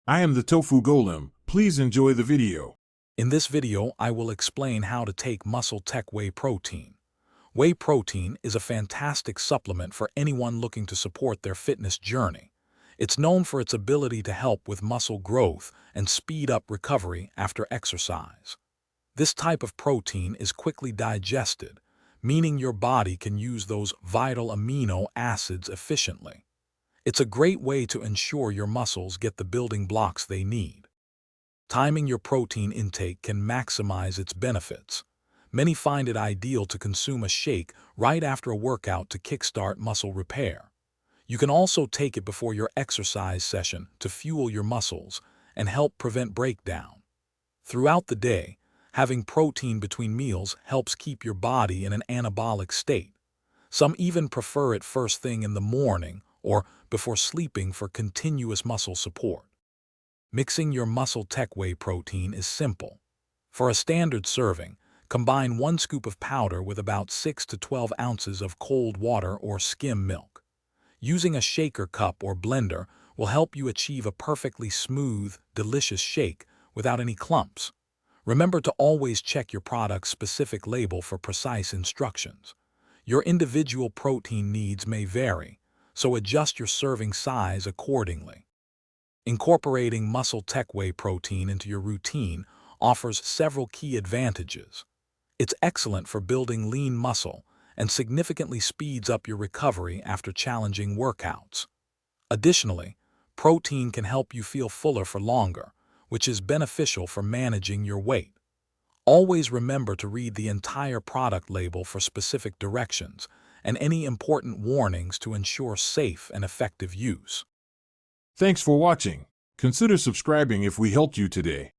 I am the Tofu Golem. Please enjoy the video. In this video, I will explain how to take Muscletech Whey Protein. Whey protein is a fantastic supplement for anyone looking to support their fitness journey. It's known for its ability to help with muscle growth and speed up recovery after exercise. This type of protein is quickly digested, meaning your body can use those vital amino acids efficiently. It's a great way to ensure your muscles get the building blocks they need. Timing your protein intake can maximize its benefits. Many find it ideal to consume a shake right after a workout to kickstart muscle repair. You can also take it before your exercise session to fuel your muscles and help prevent breakdown. Throughout the day, having protein between meals helps keep your body in an anabolic state. Some even prefer it first thing in the morning or before sleeping for continuous muscle support. Mixing your Muscletech Whey protein is simple. For a standard serving, combine 1 scoop of powder with about 6 to 12 ounces of cold water or skim milk. Using a shaker cup or blender will help you achieve a perfectly smooth, delicious shake without any clumps. Remember to always check your product's specific label for precise instructions. Your individual protein needs may vary, so adjust your serving size accordingly. Incorporating Muscletech Whey protein into your routine offers several key advantages. It's excellent for building lean muscle and significantly speeds up your recovery after challenging workouts. Additionally, protein can help you feel fuller for longer, which is beneficial for managing your weight. Always remember to read the entire product label for specific directions and any important warnings to ensure safe and effective use. Thanks for watching. Consider subscribing if we helped you today.